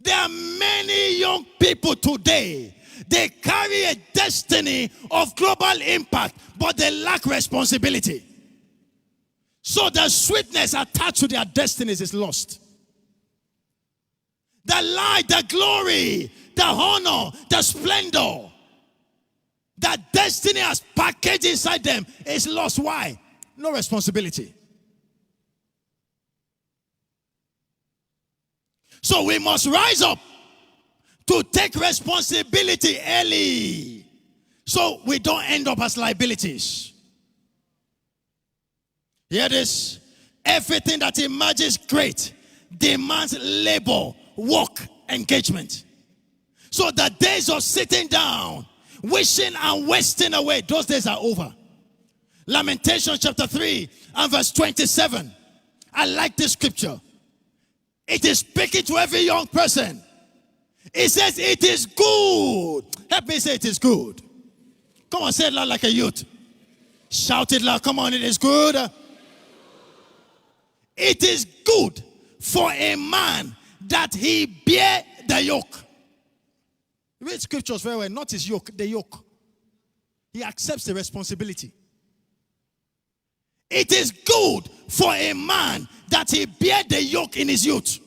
There are many young people today. They carry a destiny of global impact, but they lack responsibility. So the sweetness attached to their destinies is lost. The light, the glory, the honor, the splendor that destiny has packaged inside them is lost. Why? No responsibility. So we must rise up to take responsibility early so we don't end up as liabilities. Hear this. Everything that imagines great demands labor, work, engagement. So the days of sitting down, wishing and wasting away, those days are over. Lamentations chapter 3 and verse 27. I like this scripture. It is speaking to every young person. It says it is good. Help me say it is good. Come on, say it loud like a youth. Shout it loud. Come on, it is good. It is good for a man that he bear the yoke. Read scriptures very well. Not his yoke, the yoke. He accepts the responsibility. It is good for a man that he bear the yoke in his youth.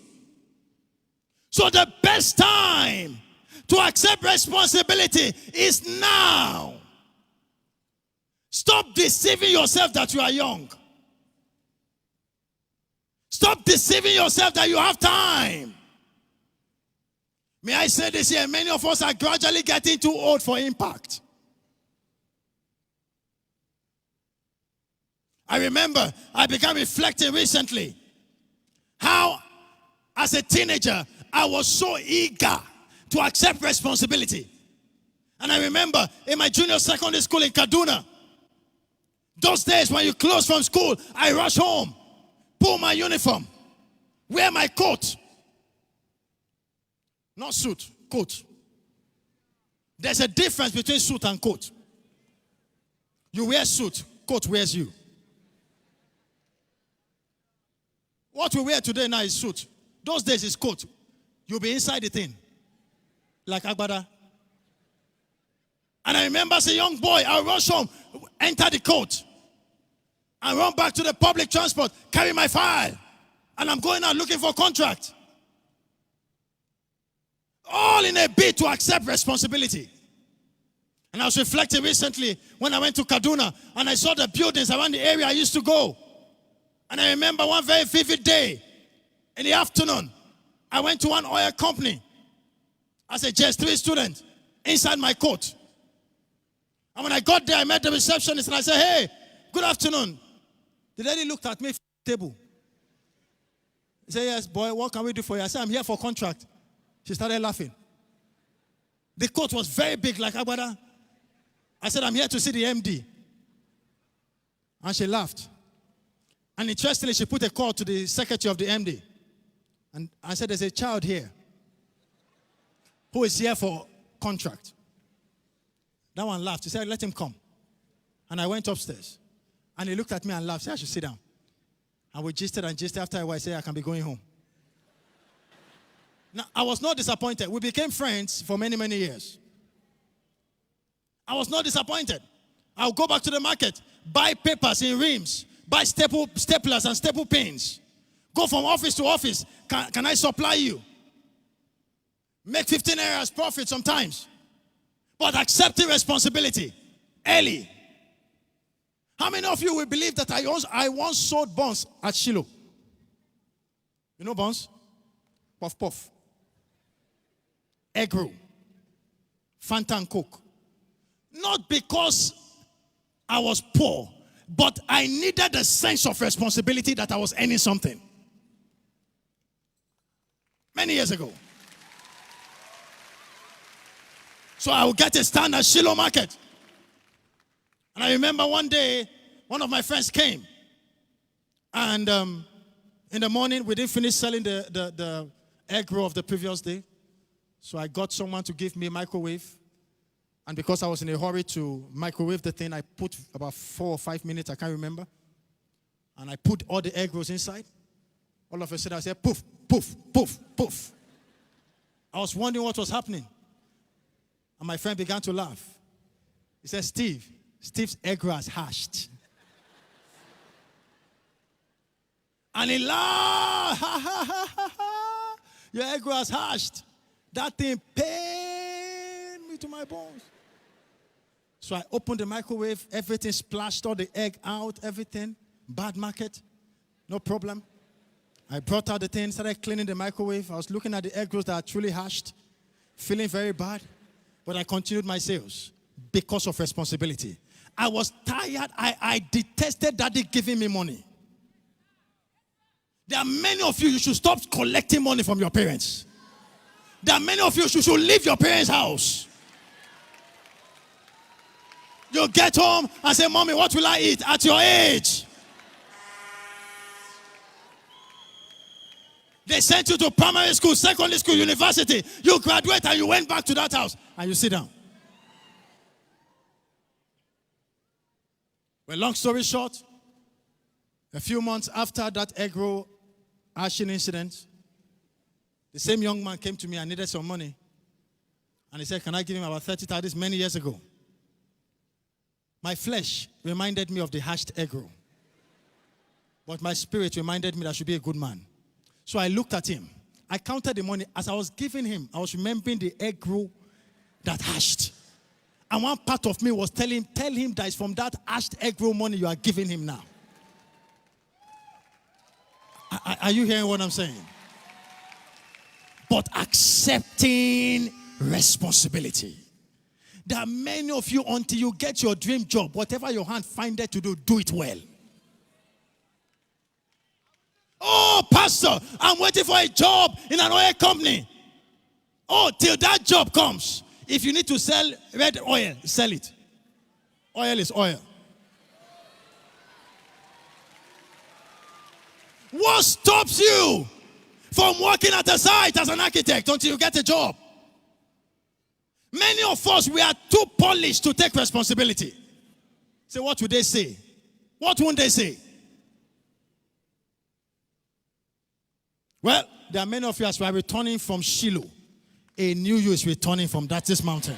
So the best time to accept responsibility is now. Stop deceiving yourself that you are young. Stop deceiving yourself that you have time. May I say this here? Many of us are gradually getting too old for impact. I remember I began reflecting recently how, as a teenager, I was so eager to accept responsibility. And I remember in my junior secondary school in Kaduna, those days when you close from school, I rush home, pull my uniform, wear my coat. Not suit, coat. There's a difference between suit and coat. You wear suit, coat wears you. What we wear today now is suit. Those days is coat. You'll be inside the thing. Like Agbada. And I remember as a young boy, I rush home, enter the coat, and run back to the public transport, carry my file. And I'm going out looking for a contract. All in a bid to accept responsibility. And I was reflecting recently when I went to Kaduna and I saw the buildings around the area I used to go. And I remember one very vivid day in the afternoon, I went to one oil company as a JS3 student inside my coat. And when I got there, I met the receptionist and I said, "Hey, good afternoon." The lady looked at me from the table. He said, "Yes, boy, what can we do for you?" I said, "I'm here for contract." She started laughing. The coat was very big like Agbada. I said, "I'm here to see the MD." And she laughed. And interestingly, she put a call to the secretary of the MD. And I said, "There's a child here who is here for contract." That one laughed. He said, "Let him come." And I went upstairs. And he looked at me and laughed. He said, "I should sit down." And we gisted and gisted. After a while, I said, "I can be going home." Now, I was not disappointed. We became friends for many, many years. I was not disappointed. I'll go back to the market, buy papers in reams, buy staplers and staple pins. Go from office to office. Can I supply you? Make 15 areas profit sometimes. But accepting responsibility early. How many of you will believe that I once sold buns at Shiloh? You know buns? Puff puff. Egg roll. Fanta and Coke. Not because I was poor, but I needed a sense of responsibility that I was earning something. Many years ago. So I would get a stand at Shiloh Market. And I remember one day, one of my friends came. And in the morning, we didn't finish selling the egg roll of the previous day. So I got someone to give me a microwave. And because I was in a hurry to microwave the thing, I put about 4 or 5 minutes, I can't remember. And I put all the egg rolls inside. All of a sudden, I said, poof, poof, poof, poof. I was wondering what was happening. And my friend began to laugh. He said, Steve's egg roll has hatched. And he laughed. Ha, ha, ha, ha, ha. Your egg roll has hatched. That thing pained me to my bones. So I opened the microwave. Everything splashed, all the egg out, everything. Bad market. No problem. I brought out the thing, started cleaning the microwave. I was looking at the egg rolls that are truly hatched, feeling very bad. But I continued my sales because of responsibility. I was tired. I detested Daddy giving me money. There are many of you should stop collecting money from your parents. There are many of you should leave your parents' house. You get home and say, Mommy, what will I eat at your age? They sent you to primary school, secondary school, university. You graduate and you went back to that house and you sit down. Well, long story short, a few months after that egg roll hatching incident, the same young man came to me and needed some money. And he said, can I give him about 30,000? This many years ago. My flesh reminded me of the hatched egg roll. But my spirit reminded me that I should be a good man. So I looked at him. I counted the money. As I was giving him, I was remembering the egg roll that hatched. And one part of me was tell him that it's from that hatched egg roll money you are giving him now. Are you hearing what I'm saying? But accepting responsibility. There are many of you, until you get your dream job, whatever your hand findeth to do it well. Oh, pastor, I'm waiting for a job in an oil company. Oh, till that job comes. If you need to sell red oil, sell it. Oil is oil. What stops you from working at a site as an architect until you get a job? Many of us, we are too polished to take responsibility. So what would they say? What won't they say? Well, there are many of you as we are returning from Shiloh. A new you is returning from this mountain.